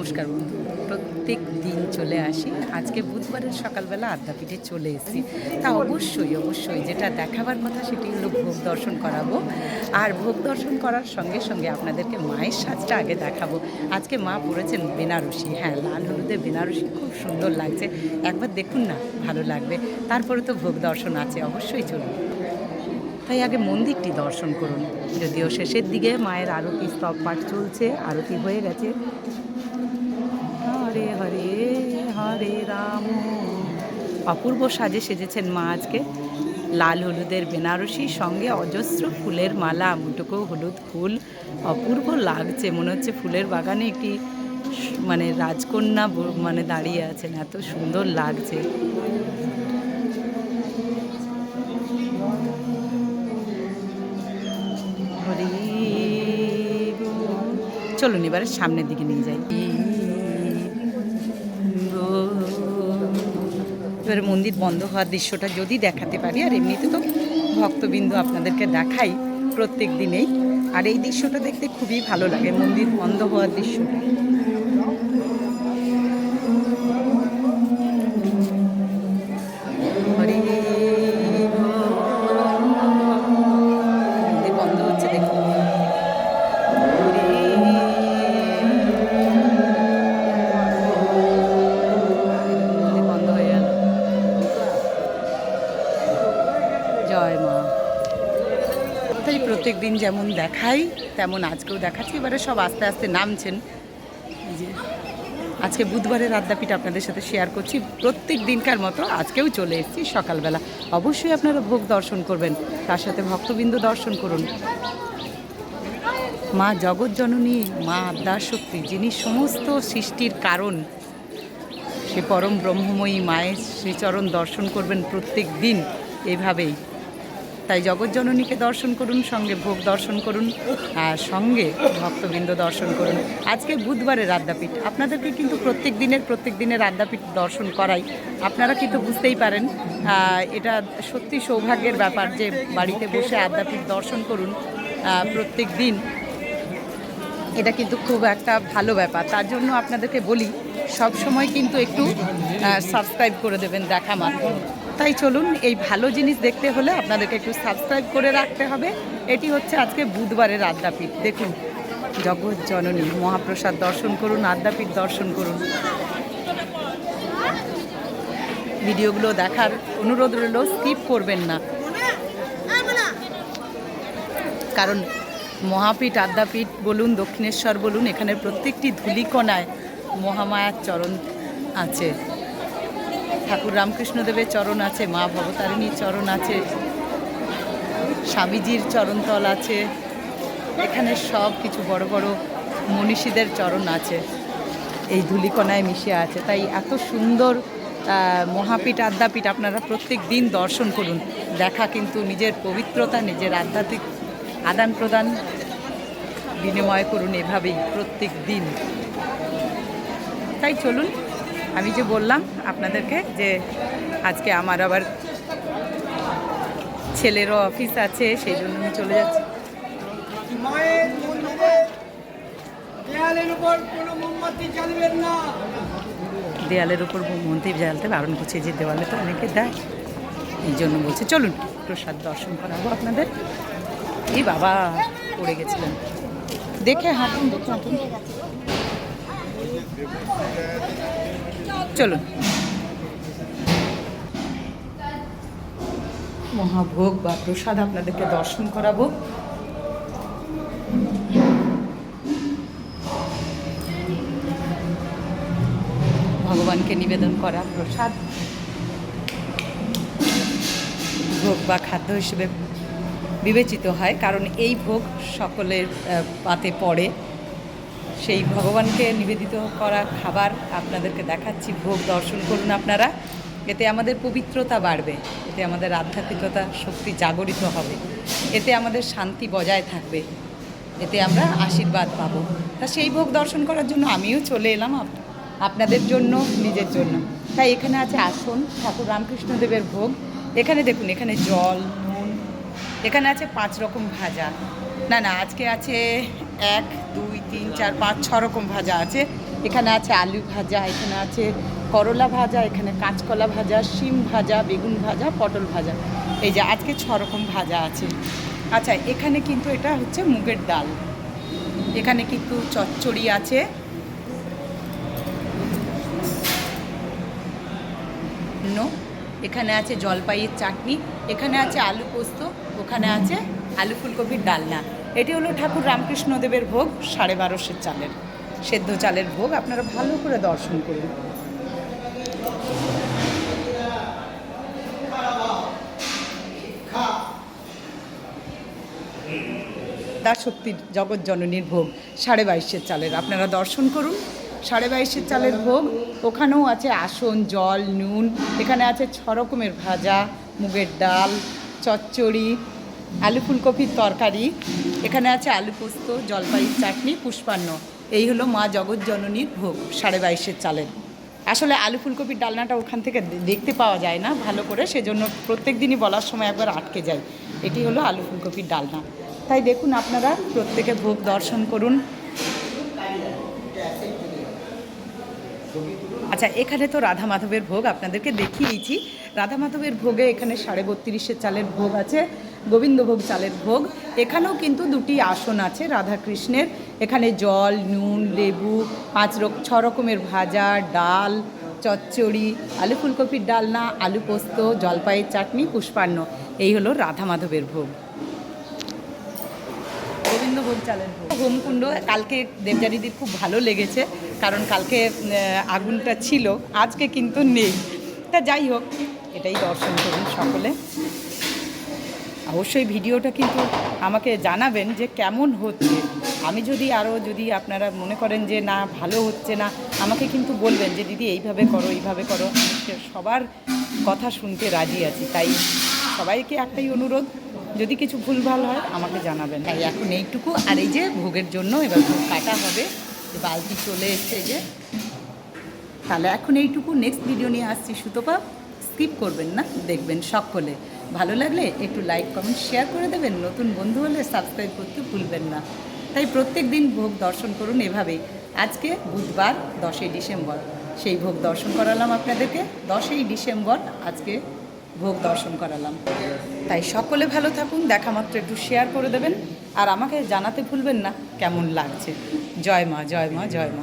নমস্কার বন্ধু, প্রত্যেক দিন চলে আসি। আজকে বুধবারের সকালবেলা আদ্যাপীঠে চলে এসেছি। তা অবশ্যই যেটা দেখাবার কথা সেটি হলো ভোগ দর্শন করাবো। আর ভোগ দর্শন করার সঙ্গে সঙ্গে আপনাদেরকে মায়ের সাজটা আগে দেখাবো। আজকে মা পরেছেন বেনারসি, হ্যাঁ, লাল হলুদে বেনারসি, খুব সুন্দর লাগছে। একবার দেখুন না, ভালো লাগবে। তারপরে তো ভোগ দর্শন আছে, অবশ্যই চলুন। তাই আগে মন্দিরটি দর্শন করুন। যদিও শেষের দিকে মায়ের আরতি স্তব পাঠ চলছে, আরতি হয়ে গেছে। হরে হরে হরে রাম। অপূর্ব সাজে সেজেছেন মা আজকে। লাল হলুদের বেনারসি, সঙ্গে অজস্র ফুলের মালা, মুটুকো হলুদ ফুল, অপূর্ব লাগছে। মনে হচ্ছে ফুলের বাগানে একটি মানে রাজকন্যা মানে দাঁড়িয়ে আছেন, এত সুন্দর লাগছে। চলুন এবারে সামনের দিকে নিয়ে যাই। এবারে মন্দির বন্ধ হওয়ার দৃশ্যটা যদি দেখাতে পারি, আর এমনিতে তো ভক্তবৃন্দ আপনাদেরকে দেখাই প্রত্যেক দিনেই, আর এই দৃশ্যটা দেখতে খুবই ভালো লাগে, মন্দির বন্ধ হওয়ার দৃশ্যটা। মন্দির বন্ধ হচ্ছে, দেখুন। জয় মা। তাই প্রত্যেক দিন যেমন দেখাই তেমন আজকেও দেখাচ্ছি। এবারে সব আস্তে আস্তে নামছেন। এই যে আজকে বুধবারের আদ্যাপীঠ আপনাদের সাথে শেয়ার করছি। প্রত্যেক দিনকার মতো আজকেও চলে এসেছি সকালবেলা। অবশ্যই আপনারা ভোগ দর্শন করবেন, তার সাথে ভক্তবৃন্দ দর্শন করুন। মা জগৎজননী, মা আদ্যাশক্তি, যিনি সমস্ত সৃষ্টির কারণ, সে পরম ব্রহ্মময়ী মায়ের শ্রীচরণ দর্শন করবেন প্রত্যেক দিন এভাবেই। তাই জগৎজননীকে দর্শন করুন, সঙ্গে ভোগ দর্শন করুন, আর সঙ্গে ভক্তবৃন্দ দর্শন করুন। আজকে বুধবারের আদ্যাপীঠ, আপনাদেরকে কিন্তু প্রত্যেক দিনের আদ্যাপীঠ দর্শন করাই। আপনারা কিন্তু বুঝতেই পারেন, এটা সত্যি সৌভাগ্যের ব্যাপার যে বাড়িতে বসে আদ্যাপীঠ দর্শন করুন প্রত্যেক দিন। এটা কিন্তু খুব একটা ভালো ব্যাপার। তার জন্য আপনাদেরকে বলি, সব সময় কিন্তু একটু সাবস্ক্রাইব করে দেবেন দেখা মাত্র। তাই চলুন, এই ভালো জিনিস দেখতে হলে আপনাদেরকে একটু সাবস্ক্রাইব করে রাখতে হবে। এটি হচ্ছে আজকে বুধবারের আদ্যাপীঠ। দেখুন, জগৎ জননী মহাপ্রসাদ দর্শন করুন, আদ্যাপীঠ দর্শন করুন। ভিডিওগুলো দেখার অনুরোধ রইল, স্কিপ করবেন না, কারণ মহাপীঠ, আদ্যাপীঠ বলুন, দক্ষিণেশ্বর বলুন, এখানের প্রত্যেকটি ধূলিকণায় মহামায়ার চরণ আছে। ঠাকুর রামকৃষ্ণদেবের চরণ আছে, মা ভবতারিণীর চরণ আছে, স্বামীজির চরণতল আছে, এখানে সব কিছু বড় বড় মনীষীদের চরণ আছে, এই ধূলিকণায় মিশে আছে। তাই এত সুন্দর মহাপীঠ, আদ্যাপীঠ আপনারা প্রত্যেক দিন দর্শন করুন। দেখা কিন্তু নিজের পবিত্রতা, নিজের আধ্যাত্মিক আদান প্রদান বিনিময় করুন এভাবেই প্রত্যেক দিন। তাই চলুন, আমি যে বললাম আপনাদেরকে যে আজকে আমার আবার ছেলেরও অফিস আছে, সেই জন্য আমি চলে যাচ্ছি। দেয়ালের উপর মোমবাতি জ্বালতে বারণ করছে, যে দেওয়ালে তো অনেকে দেয়, এই জন্য বলছে চলুন প্রসাদ দর্শন করাবো আপনাদের। এই বাবা পড়ে গেছিলেন, দেখে হাঁটুন, দেখে হাঁটুন। চলুন, মহাভোগ বা প্রসাদ আপনাদেরকে দর্শন করাবো। ভগবানকে নিবেদন করা প্রসাদ ভোগ বা খাদ্য হিসেবে বিবেচিত হয়, কারণ এই ভোগ সকলের পাতে পড়ে। সেই ভগবানকে নিবেদিত করা খাবার আপনাদেরকে দেখাচ্ছি। ভোগ দর্শন করুন আপনারা, এতে আমাদের পবিত্রতা বাড়বে, এতে আমাদের আধ্যাত্মিকতা শক্তি জাগরিত হবে, এতে আমাদের শান্তি বজায় থাকবে, এতে আমরা আশীর্বাদ পাবো। তা সেই ভোগ দর্শন করার জন্য আমিও চলে এলাম আপনাদের জন্য, নিজের জন্য। তাই এখানে আছে আসন, ঠাকুর রামকৃষ্ণদেবের ভোগ। এখানে দেখুন, এখানে জল, নুন, এখানে আছে 5 রকম ভাজা, না আজকে আছে 1 2 3 4 5 6 রকম ভাজা আছে। এখানে আছে আলু ভাজা, এখানে আছে করলা ভাজা, এখানে কাঁচকলা ভাজা, শিম ভাজা, বেগুন ভাজা, পটল ভাজা। এই যে আজকে 6 রকম ভাজা আছে। আচ্ছা, এখানে কিন্তু এটা হচ্ছে মুগের ডাল। এখানে কিন্তু চচ্চড়ি আছে, এখানে আছে জলপাইয়ের চাটনি, এখানে আছে আলু পোস্ত, ওখানে আছে আলু ফুলকপির ডালনা। এটি হলো ঠাকুর রামকৃষ্ণদেবের ভোগ, 1250 চালের সেদ্ধ চালের ভোগ। আপনারা ভালো করে দর্শন করুন। শক্তির জগৎ জননীর ভোগ 22.5 চালের, আপনারা দর্শন করুন। 22.5 চালের ভোগ। ওখানেও আছে আসন, জল, নুন। এখানে আছে 6 রকমের ভাজা, মুগের ডাল, চচ্চড়ি, আলু ফুলকপির তরকারি, এখানে আছে আলু পোস্ত, জলপাইয়ের চাটনি, পুষ্পান্ন। এই হলো মা জগৎ জননীর ভোগ 22.5 চালের। আসলে আলু ফুলকপির ডালনাটা ওখান থেকে দেখতে পাওয়া যায় না ভালো করে, সেজন্য প্রত্যেক দিনই বলার সময় একবার আটকে যায়। এটি হলো আলু ফুলকপির ডালনা। তাই দেখুন, আপনারা প্রত্যেকে ভোগ দর্শন করুন। আচ্ছা, এখানে তো রাধা মাধবের ভোগ আপনাদেরকে দেখিয়েছি। রাধা মাধবের ভোগে এখানে 32.5 চালের ভোগ আছে, গোবিন্দভোগ চালের ভোগ। এখানেও কিন্তু 2টি আসন আছে রাধাকৃষ্ণের। এখানে জল, নুন, লেবু, 6 রকমের ভাজা, ডাল, চচ্চড়ি, আলু ফুলকপির ডালনা, আলু পোস্ত, জলপাইয়ের চাটনি, পুষ্পান্ন। এই হলো রাধা মাধবের ভোগ, গোবিন্দভোগ চালের ভোগ। হোমকুণ্ড কালকে দেবযানীদির খুব ভালো লেগেছে, কারণ কালকে আগুনটা ছিল, আজকে কিন্তু নেই। তা যাই হোক, এটাই দর্শন করুন সকলে। অবশ্যই ভিডিওটা কিন্তু আমাকে জানাবেন যে কেমন হচ্ছে। আমি যদি আপনারা মনে করেন যে না ভালো হচ্ছে না, আমাকে কিন্তু বলবেন যে দিদি এইভাবে করো, এইভাবে করো। আমি সবার কথা শুনতে রাজি আছি। তাই সবাইকে একটাই অনুরোধ, যদি কিছু ভুলভাল হয় আমাকে জানাবেন। তাই এখন এইটুকু। আর এই যে ভোগের জন্য এবার ভোগ কাটা হবে, বালতি চলে এসছে যে। তাহলে এখন এইটুকু, নেক্সট ভিডিও নিয়ে আসছি। সুতপা স্কিপ করবেন না, দেখবেন সকলে। ভালো লাগলে একটু লাইক, কমেন্ট, শেয়ার করে দেবেন। নতুন বন্ধু হলে সাবস্ক্রাইব করতে ভুলবেন না। তাই প্রত্যেক দিন ভোগ দর্শন করুন এভাবেই। আজকে বুধবার 10ই ডিসেম্বর, সেই ভোগ দর্শন করালাম আপনাদেরকে। 10ই ডিসেম্বর আজকে ভোগ দর্শন করালাম। তাই সকলে ভালো থাকুন, দেখা মাত্র একটু শেয়ার করে দেবেন, আর আমাকে জানাতে ভুলবেন না কেমন লাগছে। জয় মা, জয় মা, জয় মা।